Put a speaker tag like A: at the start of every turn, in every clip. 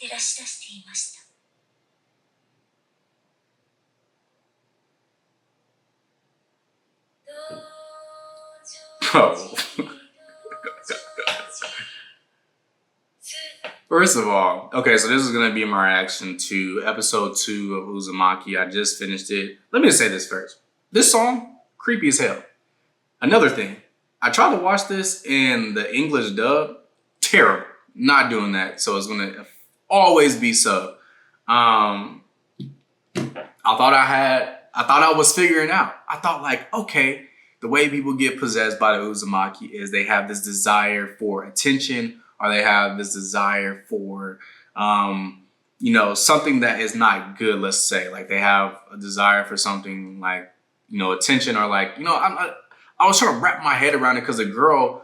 A: 照らし出していました。
B: Oh. First of all, okay, so this is going to be my reaction to episode 2 of Uzumaki. I just finished it. Let me just say this first. This song, creepy as hell. Another thing, I tried to watch this in the English dub. Terrible. Not doing that. So it's going to always be sub. I thought I was figuring out. I thought like, okay, the way people get possessed by the Uzumaki is they have this desire for attention, or they have this desire for, something that is not good, let's say. Like they have a desire for something like, attention, or like, I was trying to wrap my head around it because the girl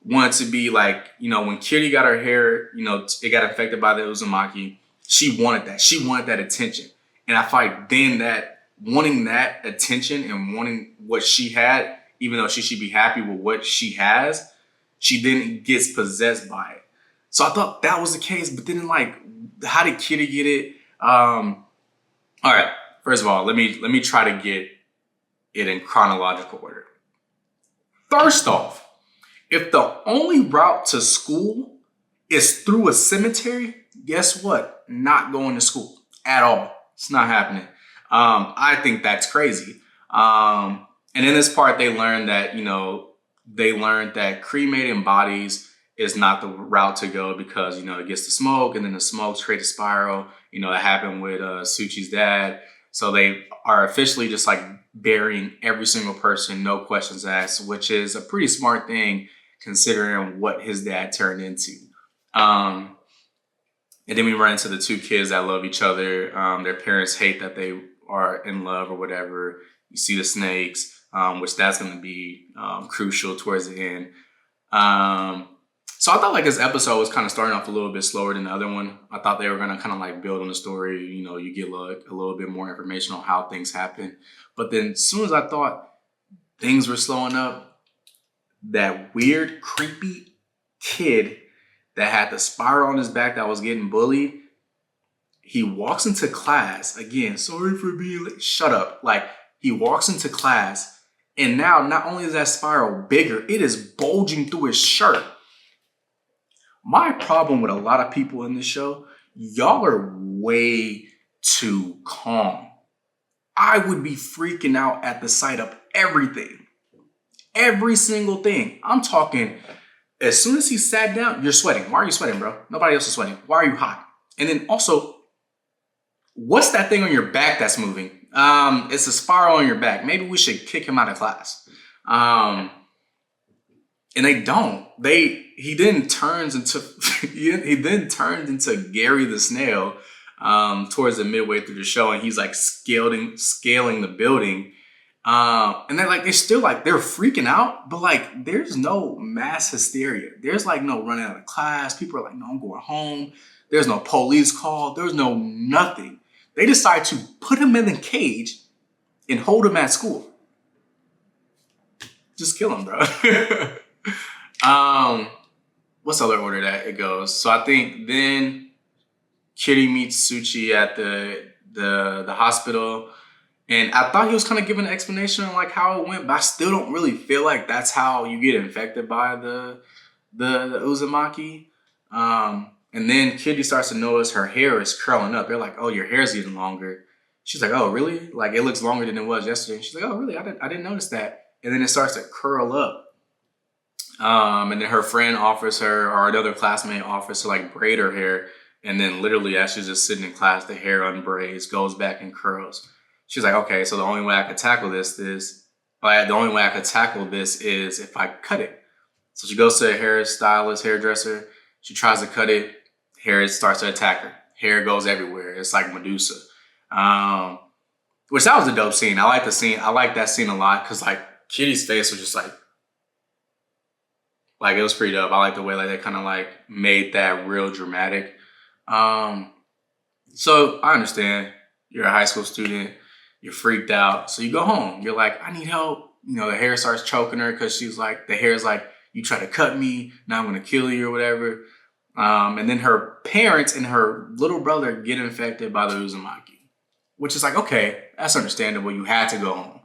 B: wanted to be like, when Kitty got her hair, it got affected by the Uzumaki. She wanted that. She wanted that attention. And I feel like then that wanting that attention and wanting what she had, even though she should be happy with what she has, she then gets possessed by it. So I thought that was the case, but then like, how did Kitty get it? All right. First of all, let me try to get it in chronological order. First off, if the only route to school is through a cemetery, guess what? Not going to school at all. It's not happening. I think that's crazy. And in this part, they learned that, cremating bodies is not the route to go because, it gets the smoke, and then the smoke creates a spiral. That happened with Suchi's dad. So they are officially just like burying every single person, no questions asked, which is a pretty smart thing considering what his dad turned into. And then we run into the two kids that love each other. Their parents hate that they are in love or whatever. You see the snakes, which that's going to be crucial towards the end. So I thought like this episode was kind of starting off a little bit slower than the other one. I thought they were going to kind of like build on the story. You get like a little bit more information on how things happen. But then as soon as I thought things were slowing up, that weird, creepy kid that had the spiral on his back that was getting bullied, he walks into class. Again, sorry for being late. Shut up. Like, he walks into class, and now not only is that spiral bigger, it is bulging through his shirt. My problem with a lot of people in this show, y'all are way too calm. I would be freaking out at the sight of everything. Every single thing. I'm talking, as soon as he sat down, you're sweating. Why are you sweating, bro? Nobody else is sweating. Why are you hot? And then also, what's that thing on your back that's moving? It's a spiral on your back. Maybe we should kick him out of class. And they don't. He then turns into Gary the Snail towards the midway through the show, and he's like scaling the building. And they're freaking out, but like there's no mass hysteria. There's like no running out of class. People are like, no, I'm going home. There's no police call. There's no nothing. They decide to put him in the cage and hold him at school. Just kill him, bro. What's the other order that it goes? So I think then Kitty meets Suchi at the hospital. And I thought he was kind of giving an explanation on like how it went, but I still don't really feel like that's how you get infected by the Uzumaki. And then Kitty starts to notice her hair is curling up. They're like, oh, your hair's getting longer. She's like, oh, really? Like, it looks longer than it was yesterday. She's like, oh, really? I didn't notice that. And then it starts to curl up. And then her friend offers her, or another classmate offers to like braid her hair. And then literally as she's just sitting in class, the hair unbraids, goes back and curls. She's like, okay, so the only way I could tackle this is if I cut it. So she goes to a hairdresser. She tries to cut it. Hair starts to attack her. Hair goes everywhere. It's like Medusa. Which that was a dope scene. I like the scene. I like that scene a lot because like Kitty's face was just like it was pretty dope. I like the way like they kind of like made that real dramatic. So I understand you're a high school student. You're freaked out. So you go home. You're like, I need help. The hair starts choking her because she's like, the hair's like, you try to cut me. Now I'm going to kill you or whatever. And then her parents and her little brother get infected by the Uzumaki, which is like, okay, that's understandable. You had to go home.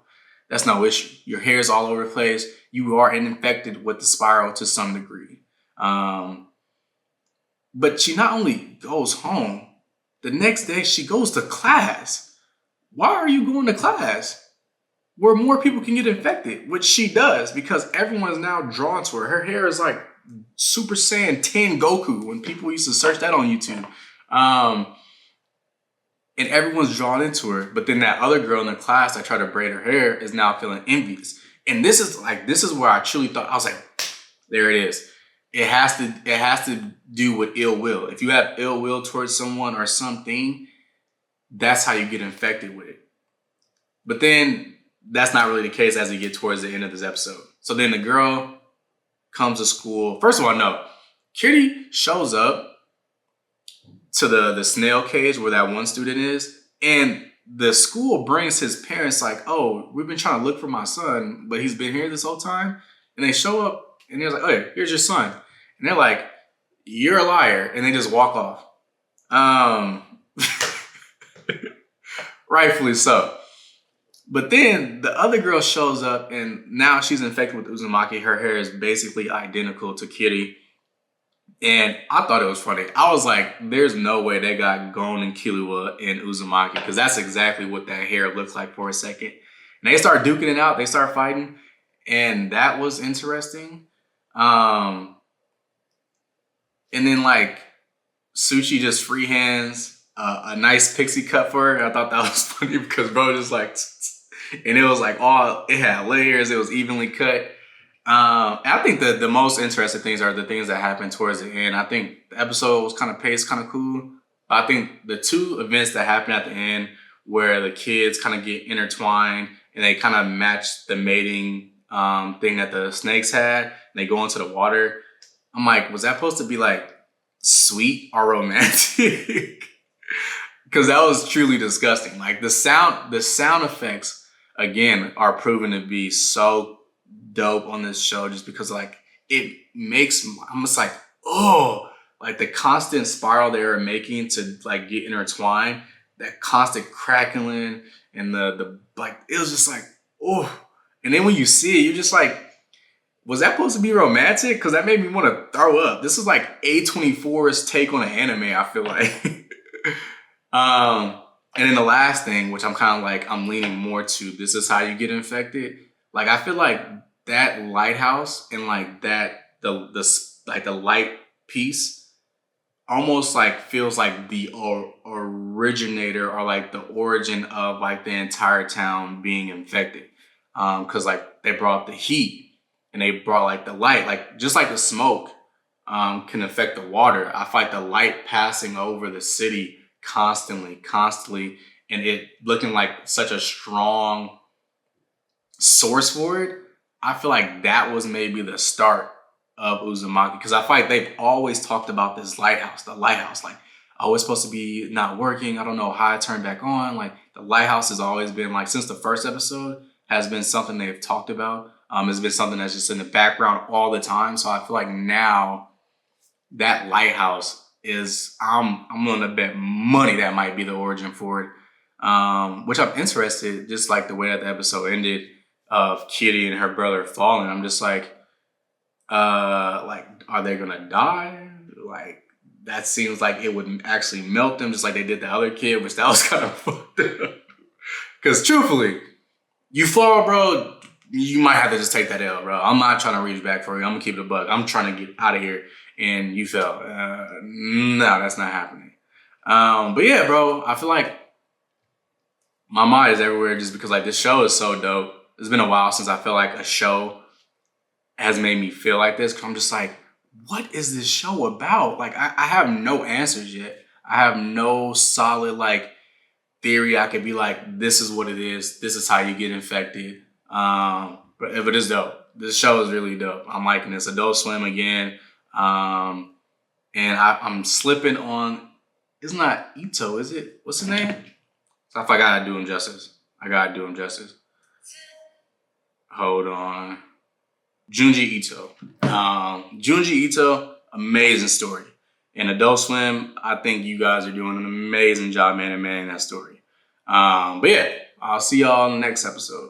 B: That's no issue. Your hair is all over the place. You are infected with the spiral to some degree. But she not only goes home, the next day she goes to class. Why are you going to class? Where more people can get infected, which she does, because everyone is now drawn to her. Her hair is like Super Saiyan 10 Goku when people used to search that on YouTube. And everyone's drawn into her. But then that other girl in the class that tried to braid her hair is now feeling envious. And this is where I truly thought, I was like, there it is. It has to do with ill will. If you have ill will towards someone or something, that's how you get infected with it. But then that's not really the case as we get towards the end of this episode. So then the girl comes to school. First of all, no. Kitty shows up to the snail cage where that one student is. And the school brings his parents like, oh, we've been trying to look for my son, but he's been here this whole time. And they show up and they're like, oh, here's your son. And they're like, you're a liar. And they just walk off. Rightfully so. But then the other girl shows up and now she's infected with Uzumaki. Her hair is basically identical to Kitty. And I thought it was funny. I was like, there's no way they got Gon and Killua in Uzumaki, because that's exactly what that hair looked like for a second. And they start duking it out. They start fighting. And that was interesting. And then like Suchi just freehands a nice pixie cut for her. I thought that was funny because bro just like, and it was like it had layers. It was evenly cut. I think the most interesting things are the things that happen towards the end. I think the episode was kind of paced kind of cool. But I think the two events that happen at the end where the kids kind of get intertwined and they kind of match the mating thing that the snakes had, and they go into the water. I'm like, was that supposed to be like sweet or romantic? Because that was truly disgusting. Like the sound effects again are proven to be so dope on this show, just because like it makes, I'm just like, oh, like the constant spiral they were making to like get intertwined, that constant crackling and the like, it was just like, oh. And then when you see it, you're just like, was that supposed to be romantic? Because that made me want to throw up. This is like A24's take on an anime, I feel like. And then the last thing, which I'm kind of like, I'm leaning more to, this is how you get infected. Like, I feel like that lighthouse and like that, the light piece almost like feels like the originator or like the origin of like the entire town being infected. Cause like they brought the heat and they brought like the light, like just like the smoke can affect the water. I feel like the light passing over the city constantly, and it looking like such a strong source for it. I feel like that was maybe the start of Uzumaki, because I feel like they've always talked about this lighthouse, the lighthouse, like, oh, it's supposed to be not working. I don't know how it turned back on. Like the lighthouse has always been like, since the first episode, has been something they've talked about. It's been something that's just in the background all the time. So I feel like now that lighthouse is, I'm willing to bet money that might be the origin for it. Which I'm interested, just like the way that the episode ended of Kitty and her brother falling. I'm just like, are they gonna die? Like, that seems like it would actually melt them, just like they did the other kid, which that was kind of fucked up. Because truthfully, you fall, bro, you might have to just take that L, bro. I'm not trying to reach back for you. I'm gonna keep it a buck. I'm trying to get out of here, and you fell. No, that's not happening. But yeah, bro, I feel like my mind is everywhere just because like this show is so dope. It's been a while since I feel like a show has made me feel like this. Cause I'm just like, what is this show about? Like, I have no answers yet. I have no solid like theory. I could be like, this is what it is. This is how you get infected. But it's dope. This show is really dope. I'm liking this. Adult Swim again. And I'm slipping on, it's not Ito, is it? What's his name? So I gotta do him justice. Hold on. Junji Ito. Junji Ito, amazing story. And Adult Swim, I think you guys are doing an amazing job, man, in manning that story. But yeah, I'll see y'all in the next episode.